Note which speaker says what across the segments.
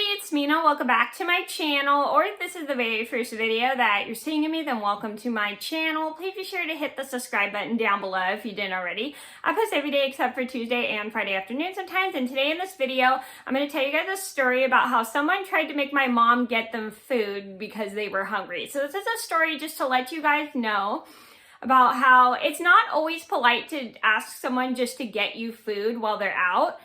Speaker 1: it's Mena. Welcome back to my channel, or if this is the very first video that you're seeing of me, then welcome to my channel. Please be sure to hit the subscribe button down below if you didn't already. I post every day except for Tuesday and Friday afternoon sometimes, and today in this video, I'm going to tell you guys a story about how someone tried to make my mom get them food because they were hungry. So this is a story just to let you guys know about how it's not always polite to ask someone just to get you food while they're out.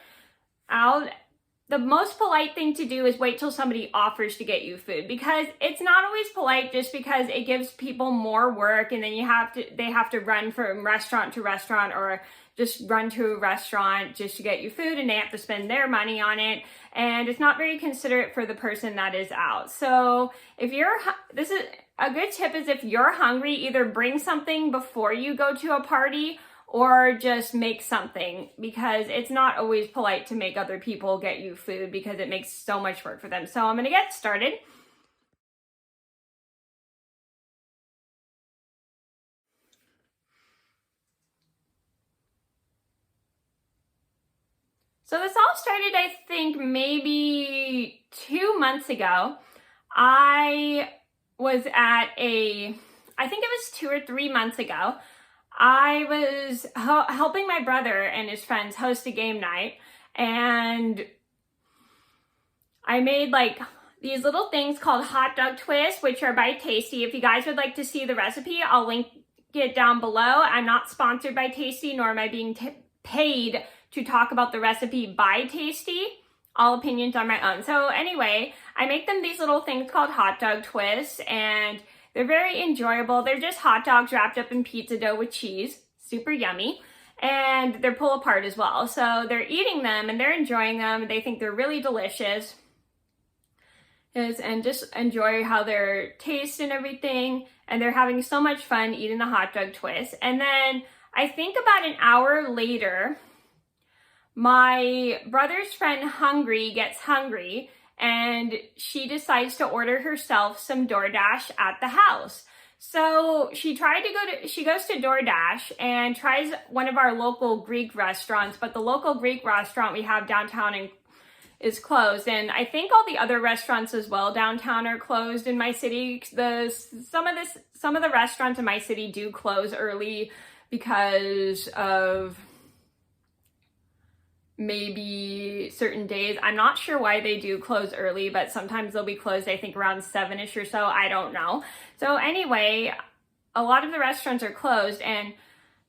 Speaker 1: The most polite thing to do is wait till somebody offers to get you food, because it's not always polite just because it gives people more work, and then they have to run from restaurant to restaurant or just run to a restaurant just to get you food, and they have to spend their money on it, and it's not very considerate for the person that is out. So this is a good tip, is if you're hungry, either bring something before you go to a party or just make something, because it's not always polite to make other people get you food because it makes so much work for them. So I'm gonna get started. So this all started, I think, maybe 2 months ago. I was at I think it was 2 or 3 months ago. I was helping my brother and his friends host a game night, and I made like these little things called hot dog twists, which are by Tasty. If you guys would like to see the recipe, I'll link it down below. I'm not sponsored by Tasty, nor am I being paid to talk about the recipe by Tasty. All opinions are my own. So anyway, I make them these little things called hot dog twists, and they're very enjoyable. They're just hot dogs wrapped up in pizza dough with cheese. Super yummy. And they're pull apart as well. So they're eating them and they're enjoying them. They think they're really delicious. And just enjoy how they're taste and everything. And they're having so much fun eating the hot dog twist. And then I think about an hour later, my brother's friend Hungry gets hungry, and she decides to order herself some DoorDash at the house. So she goes to DoorDash and tries one of our local Greek restaurants, but the local Greek restaurant we have downtown is closed. And I think all the other restaurants as well downtown are closed in my city. Some of the restaurants in my city do close early because of maybe certain days. I'm not sure why they do close early, but sometimes they'll be closed, I think around 7-ish or so. I don't know. So anyway, a lot of the restaurants are closed, and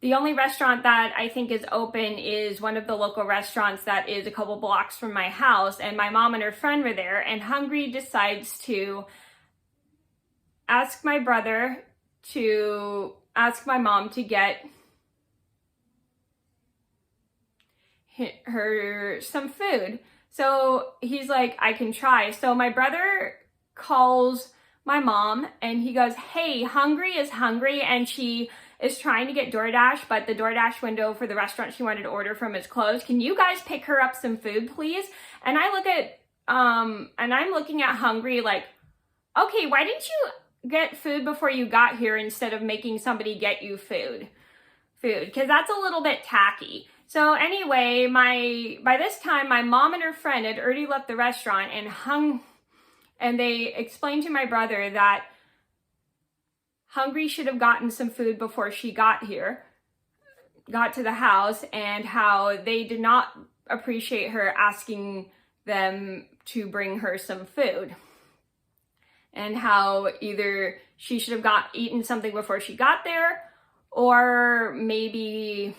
Speaker 1: the only restaurant that I think is open is one of the local restaurants that is a couple blocks from my house, and my mom and her friend were there, and Hungry decides to ask my brother to ask my mom to get her some food. So he's like, I can try. So my brother calls my mom and he goes, hey, Hungry is hungry, and she is trying to get DoorDash, but the DoorDash window for the restaurant she wanted to order from is closed. Can you guys pick her up some food, please? And I look at and I'm looking at Hungry like, okay, why didn't you get food before you got here instead of making somebody get you food? Because that's a little bit tacky. So anyway, by this time, my mom and her friend had already left the restaurant, and they explained to my brother that Hungry should have gotten some food before she got to the house, and how they did not appreciate her asking them to bring her some food, and how either she should have eaten something before she got there, or maybe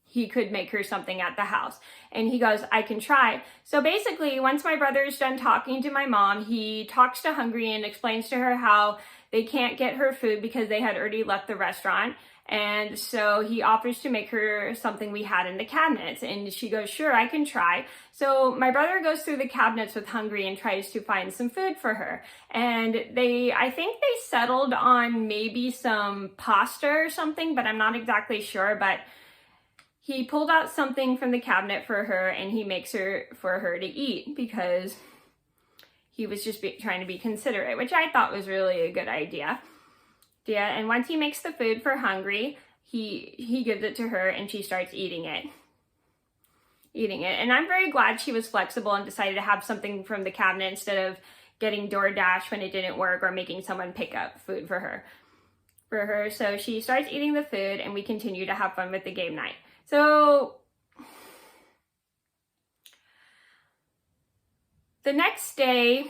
Speaker 1: he could make her something at the house. And he goes, I can try. So basically, once my brother is done talking to my mom, he talks to Hungry and explains to her how they can't get her food because they had already left the restaurant. And so he offers to make her something we had in the cabinets. And she goes, sure, I can try. So my brother goes through the cabinets with Hungry and tries to find some food for her. And I think they settled on maybe some pasta or something, but I'm not exactly sure. But he pulled out something from the cabinet for her, and he makes for her to eat because he was just trying to be considerate, which I thought was really a good idea. Yeah, and once he makes the food for Hungry, he gives it to her, and she starts eating it. eating it. And I'm very glad she was flexible and decided to have something from the cabinet instead of getting DoorDash when it didn't work or making someone pick up food for her. So she starts eating the food and we continue to have fun with the game night. So the next day,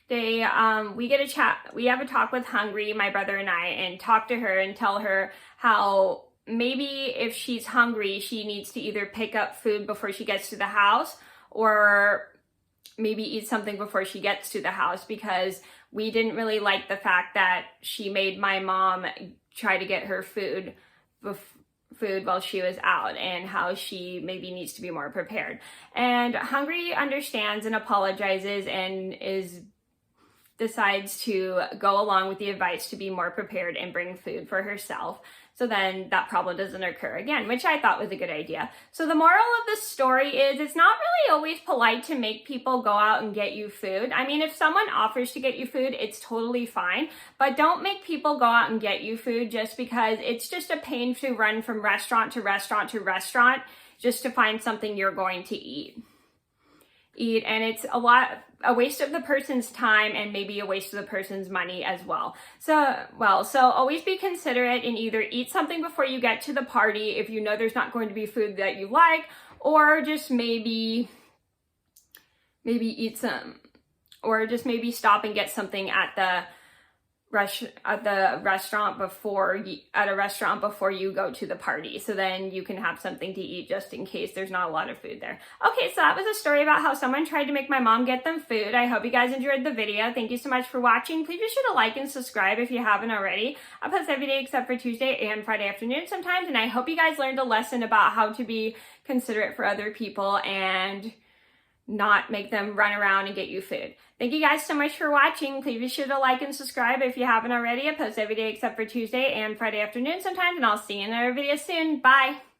Speaker 1: we get a chat, we have a talk with Hungry, my brother and I, and talk to her and tell her how maybe if she's hungry, she needs to either pick up food before she gets to the house or maybe eat something before she gets to the house, because we didn't really like the fact that she made my mom try to get her food while she was out, and how she maybe needs to be more prepared. And Hungry understands and apologizes and decides to go along with the advice to be more prepared and bring food for herself. So then that problem doesn't occur again, which I thought was a good idea. So the moral of the story is it's not really always polite to make people go out and get you food. I mean, if someone offers to get you food, it's totally fine, but don't make people go out and get you food just because it's just a pain to run from restaurant to restaurant to restaurant just to find something you're going to eat. And it's a waste of the person's time and maybe a waste of the person's money as well. So always be considerate and either eat something before you get to the party if you know there's not going to be food that you like, or just maybe eat some, or just maybe stop and get something at a restaurant before you go to the party, so then you can have something to eat just in case there's not a lot of food there. Okay, so that was a story about how someone tried to make my mom get them food. I hope you guys enjoyed the video. Thank you so much for watching. Please be sure to like and subscribe if you haven't already. I post every day except for Tuesday and Friday afternoon sometimes, and I hope you guys learned a lesson about how to be considerate for other people and not make them run around and get you food. Thank you guys so much for watching. Please be sure to like and subscribe if you haven't already. I post every day except for Tuesday and Friday afternoon sometimes, and I'll see you in another video soon. Bye!